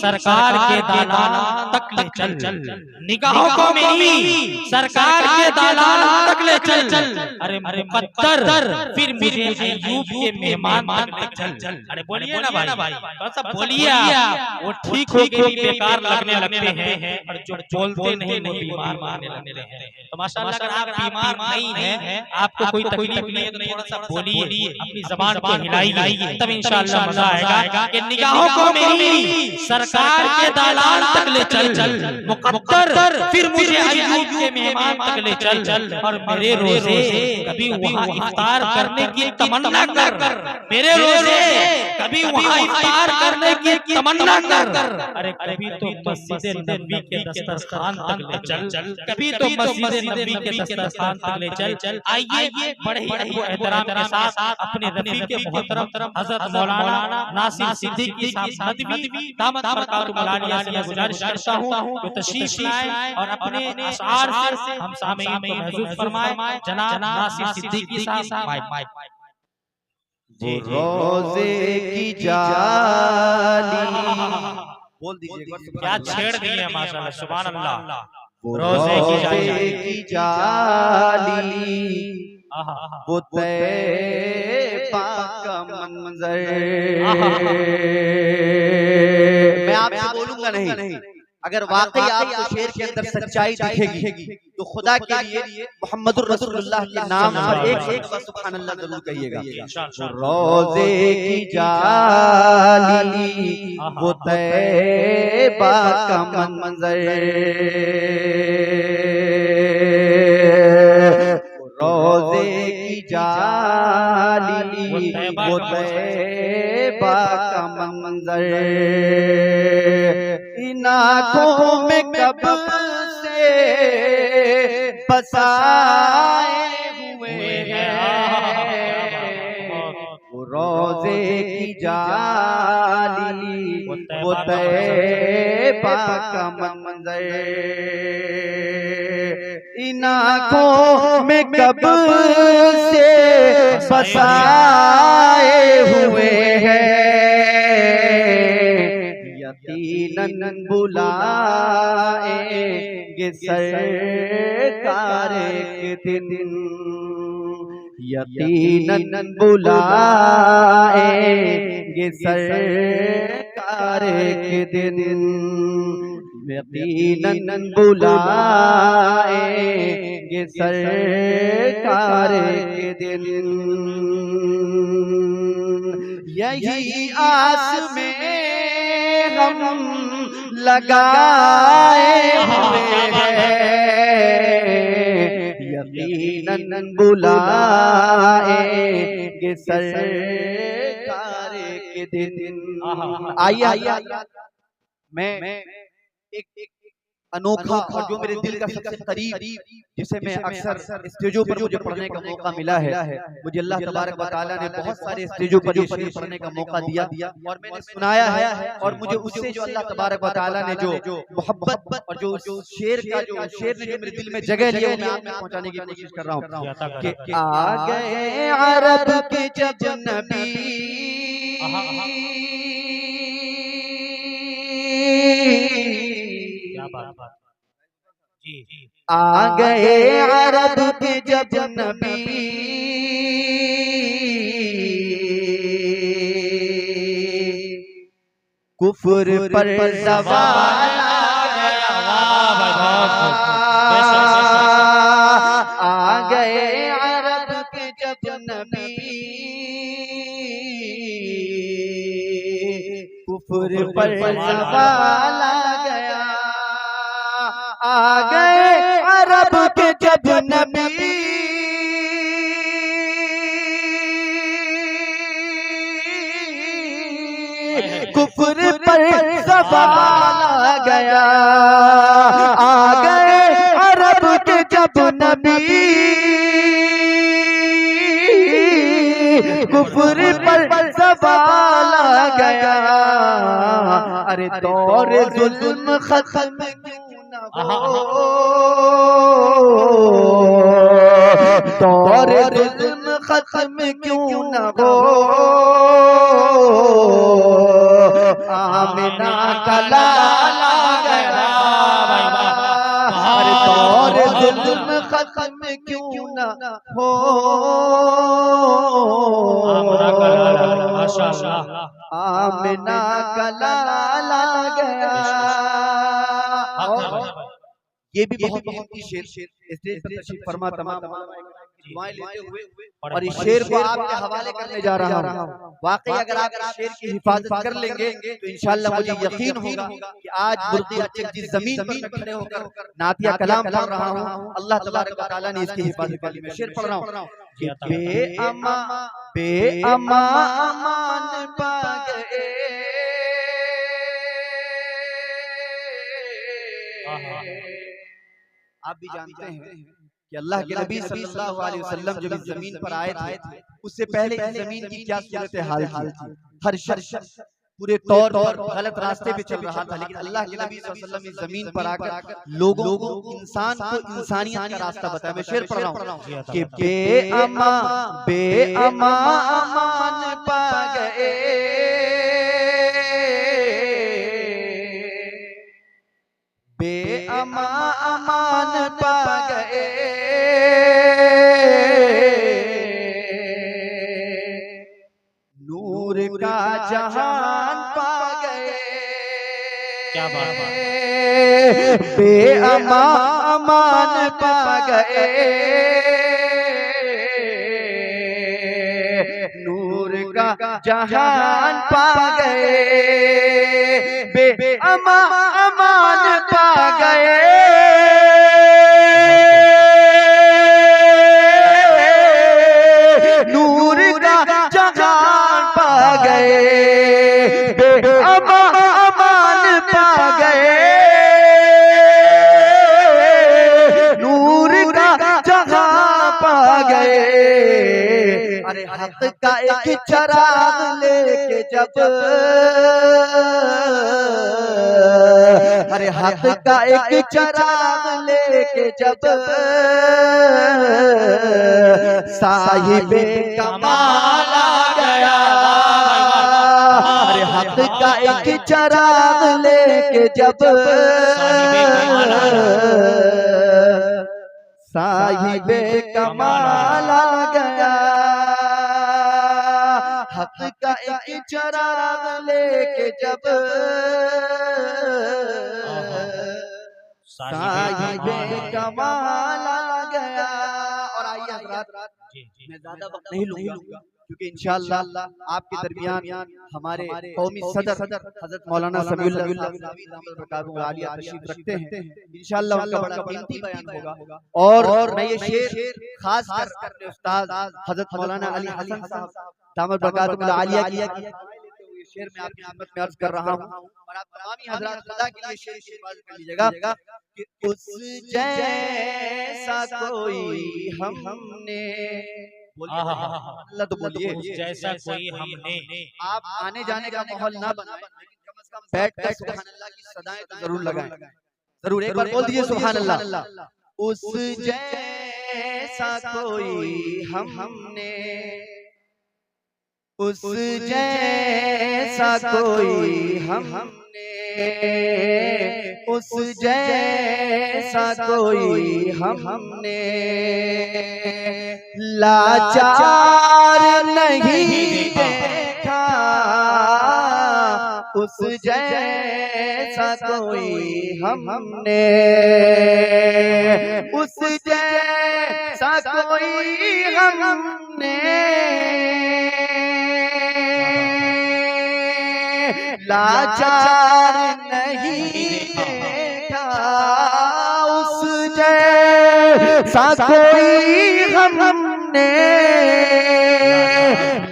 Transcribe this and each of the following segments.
सरकार के दालान तक ले चल, निगाहों को मेरी सरकार के दालान तक ले चल। अरे मुकद्दर फिर मुझे अय्यूब के मेहमान तक ले चल। अरे बोलिए ना भाई, बस अब बोलिए। वो ठीक हो के भी बेकार लगने लगते हैं और जो बोलते नहीं वो बीमार मानने लगते हैं। तो माशाअल्लाह अगर आप बीमार नहीं है, आपको कोई तकलीफ नहीं है, तो थोड़ा सा बोलिए, अपनी ज़बान को हिलाइए, तब इंशाअल्लाह मजा आएगा। कि निगाहों को मेरी सरकार के दालान तक ले चल, मुकद्दर फिर मुझे अय्यूब के मेहमान तक ले चल। और मेरे रोजे कभी वहाँ इफ्तार करने की तमन्ना कर, मेरे रोजे कभी वहाँ इफ्तार करने की तमन्ना कर। अरे कभी तो मस्जिद नबी के दस्तरखान तक ले चल, कभी तो मस्जिद नबी के दस्तरखान तक ले चल। आइए बड़े ही एहतराम के साथ अपने रफी के मोहतरम हजरत मौलाना नासिर सिद्दीकी साहब नदवी दामत बरकातुहू आलिया से गुजारिश करता हूँ कि तशरीफ लाएं और अपने अशआर से हम सामीईन को महसूस फरमाएं। जनाब नासिर सिद्दीकी साहब जी रोजे की जाली बोल दीजिए, क्या छेड़ दिए माशाअल्लाह, सुभान अल्लाह। रोजे की जाली वो तैबा का मंजर। मैं आपसे बोलूंगा नहीं, अगर वाकई आपको शेर के अंदर सच्चाई दिखेगी तो खुदा के लिए मोहम्मदुर रसूलुल्लाह के नाम पर एक बार सुभान अल्लाह जरूर कहिएगा। रोजे की जाली वो तैबा का मंजर, रोजे की जाली वो तैबा का मंजर। इन आँखों में कब से बसाए हुए हैं वो रोजे की जाली वो तैबा का मंजर। इन आँखों में कब से बसाए हुए हैं, यकीनन बुलाएंगे सरकार एक दिन, यकीनन बुलाएंगे सरकार एक दिन, यकीनन बुलाएंगे सरकार के दिन। यही आस में हम लगाए हुए हैं, यकीनन बुलाएंगे सरकार के दिन। आइए मैं एक अनोखा और जो मेरे दिल का सबसे करीब, जिसे मैं अक्सर स्टेजों पर मुझे पढ़ने का मौका मिला है, मुझे अल्लाह तबारक व तआला ने बहुत सारे स्टेजों पर शेर पढ़ने का मौका दिया और मैंने सुनाया है। और मुझे उससे जो अल्लाह तबारक व तआला ने जो मोहब्बत और जो शेर का जो शेर ने जो मेरे दिल में जगह लिया, मैं आप तक पहुंचाने की कोशिश कर रहा हूँ कि आ गए अरब के जब नबी, आ गए अरब के जब नबी, कुफ्र पर ज़वाल आ गए अरब के जब नबी, कुफ्र पर ज़वाल आ गया। आ गए अरब के जब नबी, कुफ्र पर ज़वाल आ गया। आ गए अरब के जब नबी, कुफ्र पर ज़वाल आ गया। अरे दौर जुल्म खत्म दौर जुल्म खत्म क्यों न हो, आमिना का लाला गया। अरे दौर जुल्म खत्म क्यों न हो, आमिना का लाला गया। ये भी बहुत कीमती शेर स्टेज पर तशरीफ फरमा तमाम दुआएं लेते हुए और इस शेर को आपके हवाले करने जा रहा हूं। वाकई अगर आप इस शेर की हिफाजत कर लेंगे तो इंशाअल्लाह मुझे यकीन होगा कि आज बुर्क़ी अच्छे जिस जमीन पर मैं खड़े होकर नातिया कलाम पढ़ रहा हूं, अल्लाह तबारक व तआला ने इसकी हिफाजत कर ली। मैं शेर पढ़ रहा हूं कि बेअमा अमान पा गए, आप भी जानते हैं कि अल्लाह के नबी सल्लल्लाहु अलैहि वसल्लम जब इस जमीन पर आए थे उससे पहले इस जमीन की क्या सूरत हाल थी। हर शख्स पूरे तौर पर गलत रास्ते पे चल रहा था, लेकिन अल्लाह के नबी सल्लल्लाहु अलैहि वसल्लम इस जमीन पर आकर लोगों को, इंसान को इंसानियत का रास्ता बताया। मैं शेर पढ़ रहा हूं कि बेअमा अमान पा गए, बेअमा अमान पा गए, नूर का जहान पा गए। क्या बात है। बेअमा अमान पा गए, नूर का जहान पा गए, बेअमा अमान पा गए, नूर का जहान पा गए, बेअमा अमान पा गए, नूर का जहान पा गए। अरे हक का एक चराग लेके जब, अरे हक का एक चराग लेके जब साहिबे कमाल आ गया, अरे हक का एक चराग लेके जब साहिबे कमाल आ गया, हक का एक चराग लेके जब साहिबे कमाल आ गया। और आइए हज़रात, मैं ज्यादा वक्त नहीं लूंगा क्योंकि इंशाअल्लाह आपके दरमियान हमारे कौमी सदर हजरत मौलाना समीउल्लाह आलिया तशरीफ रखते हैं। इंशाअल्लाह उनका बड़ा कीमती बयान होगा और मैं ये शेर खास कर अपने उस्ताद हजरत मौलाना अली हसन साहब दामद बरकातुहुल आलिया की ये शेर में आपकी खिदमत में अर्ज कर रहा हूं और आप तमाम हज़रात खुदा के लिए शेर की हिफाजत कर लीजिएगा कि उस जैसा कोई हमने, अल्लाह तो बोलिए, उस जैसा कोई हमने, आप आने जाने का माहौल ना बनाएं, कम से कम बैठकर सुभान अल्लाह की सदाएं तो जरूर लगाएं। जरूर एक बार बोल दीजिए सुभान अल्लाह। उस जैसा कोई हमने, उस जैसा कोई हमने, उस जैसा कोई हमने लाचार नहीं देखा, उस जैसा कोई हमने, उस जैसा कोई हमने लाचार नहीं देखा, उस जैसा कोई हमने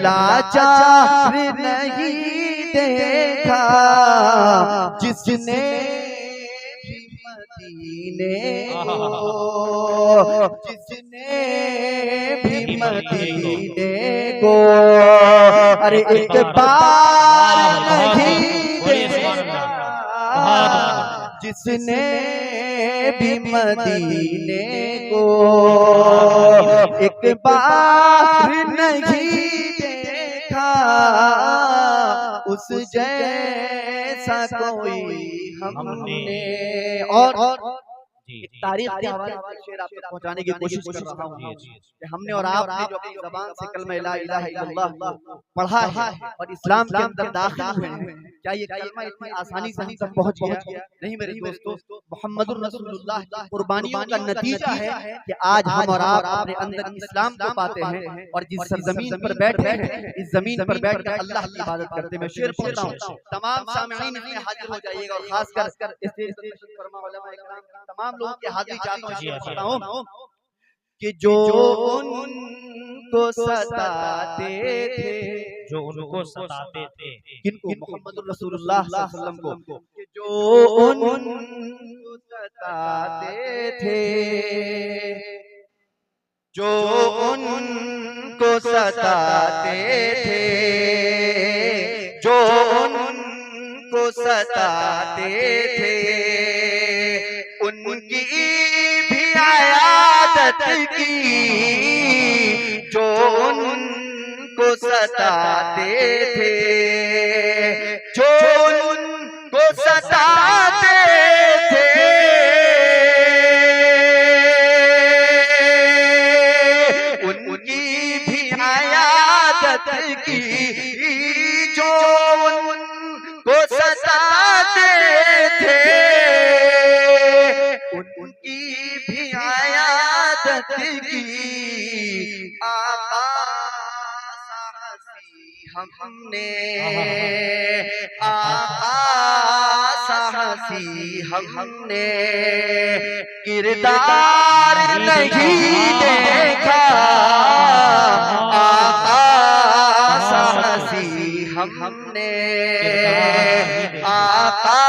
लाचार नहीं देखा, जिसने भी मदीने को, जिसने भी मदीने को अरे एक बार नहीं देखा, जिसने भी मदीने को एक बार नहीं देखा, उस जैसा कोई हमने। और तारीख के हवाले से शेर आप तक पहुंचाने की कोशिश कर रहा हूँ कि हमने और आपने जो अपनी ज़बान से कलमा ला इलाहा इल्लल्लाह पढ़ा है और इस्लाम के अंदर दाखिल हुए हैं, क्या ये कलमा इतनी आसानी से हम तक पहुंच गया? नहीं मेरे दोस्तों, मुहम्मदुर रसूलुल्लाह की कुर्बानियों का नतीजा है कि आज हम और आप अपने अंदर इस्लाम को पाते हैं और जिस जमीन पर बैठे हैं इस जमीन पर बैठकर अल्लाह की इबादत करते हैं। मैं शेर पढ़ता हूँ, तमाम सामईन इसमें हाजिर हो जाइएगा और खासकर तमाम लोगों की हाजिरी चाहता हूँ कि जो उनको सताते थे, जो उनको सताते थे, किनको? मोहम्मद रसूलुल्लाह सल्लल्लाहु अलैहि वसल्लम को, कि जो उनको सताते थे, जो उनको सताते थे, जो उनको सताते थे, उनकी भी आयादत की, जो उनको सताते थे, जो उनको सताते थे, उनकी भी आयादत की, जो उनको सताते थे, उनकी भी आयादत की। आका साहसी हमने, आका साहसी हमने, किरदार नहीं देखा, आका साहसी हमने, आका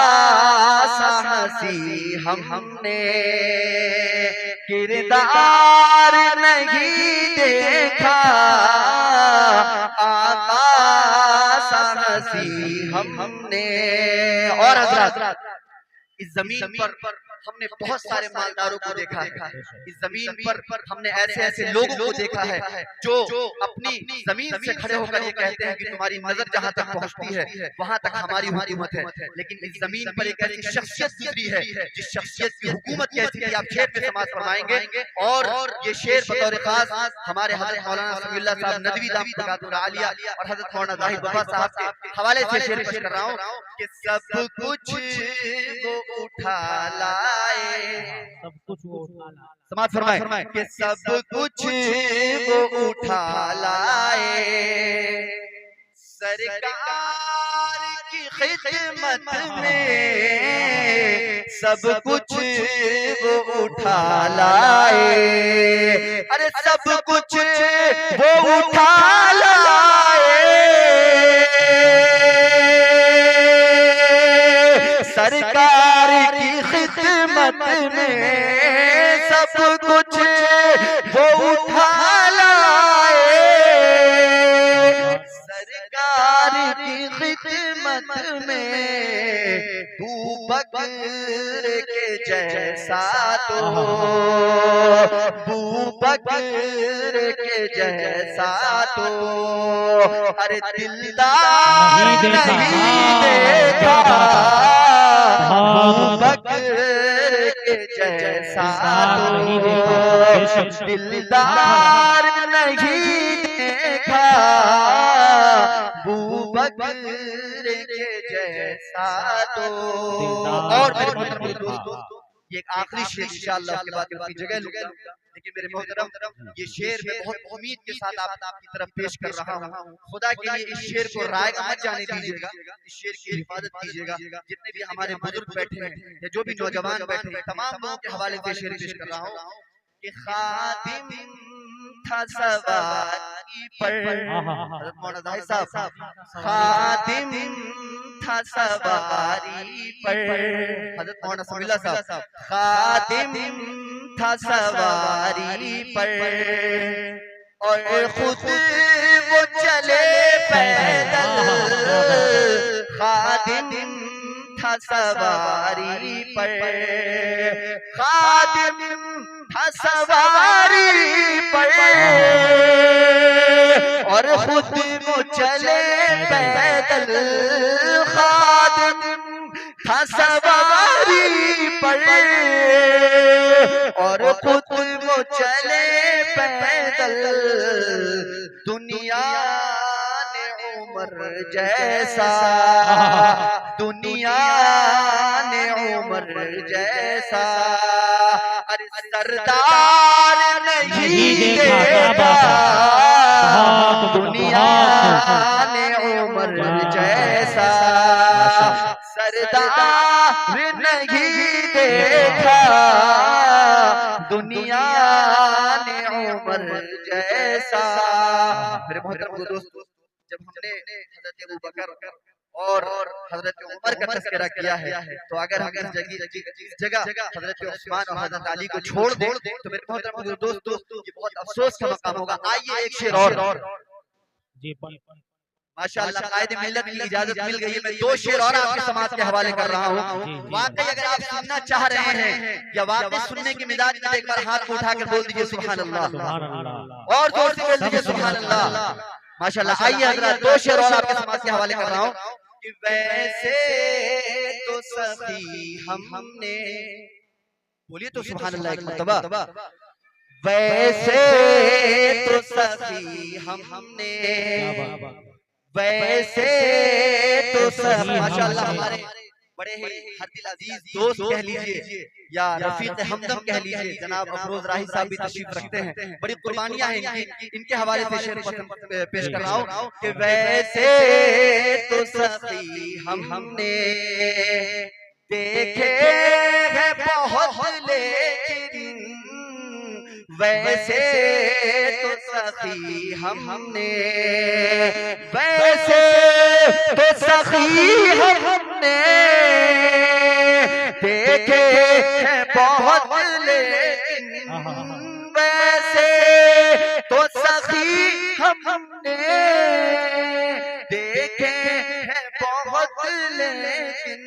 साहसी हमने, किरदार नहीं देखा, आका साहसी हमने। और हज़रात, इस जमीन पर हमने बहुत सारे मालदारों को देखा है, इस जमीन पर हमने ऐसे ऐसे लोगों को देखा है जो अपनी जमीन से खड़े होकर ये कहते हैं कि तुम्हारी नजर जहां तक पहुंचती है वहां तक हमारी हुकूमत है। लेकिन इस जमीन पर एक ऐसी शख्सियत गुजरी है जिस शख्सियत की हुकूमत कैसी थी आप शेर में समाज फरमाएंगे। और ये शेर बतौर खास हमारे हजरत मौलाना समीउल्लाह साहब नदवी दामत बरकातुहु आलिया और हजरत मौलाना जाहिद वफा साहब के हवाले से शेर पेश कर रहा हूँ कि सब कुछ वो उठा लाए, सब कुछ वो उठा लाए, समाज फरमाए कि सब कुछ वो उठा लाए, सरकार की खिदमत में सब कुछ वो उठा लाए, अरे सब कुछ वो उठा लाए, सरकार की खिदमत में सब कुछ वो उठा लाए, सरकार की खिदमत में तू बकर के जैसा तो, तू बकर के जैसा तो, अरे दिलदार नहीं देखा, बकर के जैसा तो, दिलदार नहीं देखा, बकर के जैसा तो। और मेरे दोस्तों ये एक आखिरी शेर इंशाअल्लाह उसके बाद अपनी जगह लूंगा, लेकिन मेरे मोहतरम ये शेर मैं बहुत उम्मीद के साथ आपकी तरफ पेश कर रहा हूँ। खुदा के लिए इस शेर को रायगा मत जाने दीजिएगा, इस शेर की हिफाजत कीजिएगा। जितने भी हमारे बुजुर्ग बैठे हैं या जो भी नौजवान बैठे हैं तमाम लोगों के हवाले से शेर पेश कर रहा हूँ कि खादिम था सवारी पर, हज़रत मौलाना जाहिद साहब, खादिम था सवारी पर, हज़रत मौलाना समीउल्लाह साहब, खादिम था सवारी पर, और खुद वो चले पैदल, खादिम था सवारी पर, खादिम था सवारी पर और खुद वो चले पैदल, खादिम था सवारी पर और खुद वो चले पैदल। दुनिया ने उमर जैसा, दुनिया ने उमर जैसा अरे सरदार नहीं देखा, दुनिया ने उमर जैसा सरदार नहीं देखा, दुनिया ने उमर जैसा। मेरे मोहतरम दोस्तों, जब हमने हज़रत अबू बकर और हज़रत उमर का तज़किरा किया है, तो अगर हम इस जगह हज़रत उस्मान और हज़रत अली को छोड़ दें तो मेरे मोहतरम दोस्तों ये बहुत अफसोस का मकाम होगा। आइए एक शेर और जी माशाअल्लाह कायदे मिल्लत की इजाजत मिल गई है। मैं दो शेर और आपके समाज के हवाले कर रहा हूँ। वाकई अगर आप सुनना चाह रहे हैं या वाकई सुनने की मिजाज में एक बार हाथ को उठाकर बोल दीजिए सुभान अल्लाह, और जोर से बोल दीजिए सुभान अल्लाह। माशाअल्लाह। आइए हज़रात दो शेर और आपके समाज के हवाले कर रहा हूँ कि वैसे तो सभी हमने, बोलिए तो सुभान अल्लाह एक मर्तबा, वैसे तो सभी हमने, वैसे तो सभी माशाअल्लाह हमारे बड़े ही हरदिल अजीज दोस्त कह लीजिए या रफीक हमदम कह लीजिए, जनाब अफरोज राही साहब भी तशरीफ रखते हैं। बड़ी कुर्बानियां हैं इनकी, इनके हवाले से शेर पेश कर रहा हूँ कि वैसे तो सभी हमने देखे हैं बहुत लेकिन, वैसे तो सखी हमने, वैसे तो सखी हमने देखे हैं बहुत लेकिन, वैसे तो सखी हमने देखे हैं बहुत लेकिन,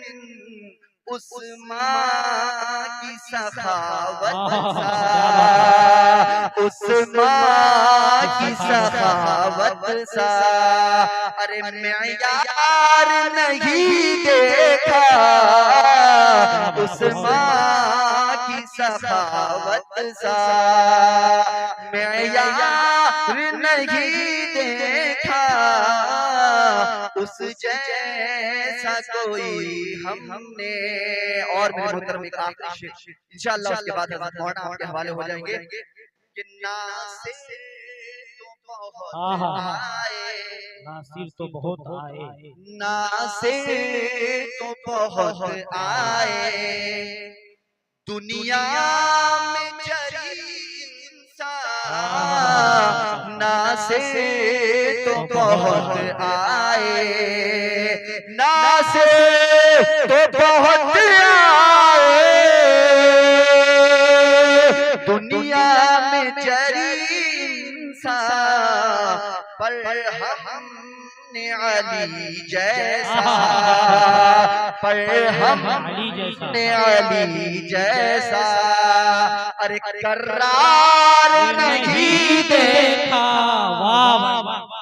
उस माँ की सखावत सा, उस माँ की सखावत सा अरे मैं यार नहीं देखा, उस माँ की सखावत सा मैं यार नहीं देखा, उस जैसा कोई हमने। और मेरे मोहतरम एक आखिरी शेर इंशाअल्लाह, उसके बाद हज़रत मौलाना आपके हवाले हो जाएंगे कि नासिर तो बहुत आए, नासिर तो बहुत आए, नासिर तो बहुत आए, दुनिया में जरी इंसान, नासिर तो बहुत आए, नासिर तो बहुत आए, दुनिया में जरी इंसान पर हमने अली जैसा, पर हमने अली जैसा अरे करार नहीं देखा। वाह वाह वाह।